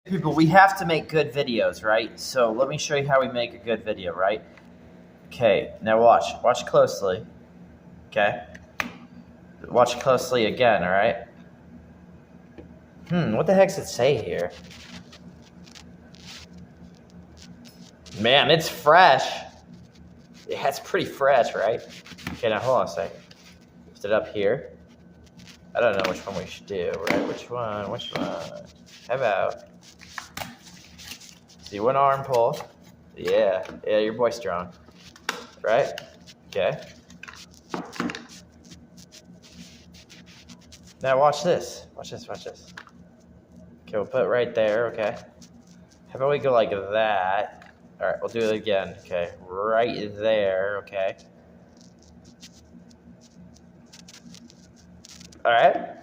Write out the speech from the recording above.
People, we have to make good videos, right? So let me show you how we make a good video, right? Okay, now watch closely. Okay, watch closely again, all right? What the heck does it say here? Man, it's fresh. Yeah, it's pretty fresh, right? Okay, now hold on a second. Lift it up here. I don't know which one we should do, right? Which one? How about, see, one arm pull. Yeah, your boy's strong, right? Okay. Now watch this. Watch this. Okay, we'll put it right there, okay? How about we go like that? All right, we'll do it again. Okay, right there, okay? All right.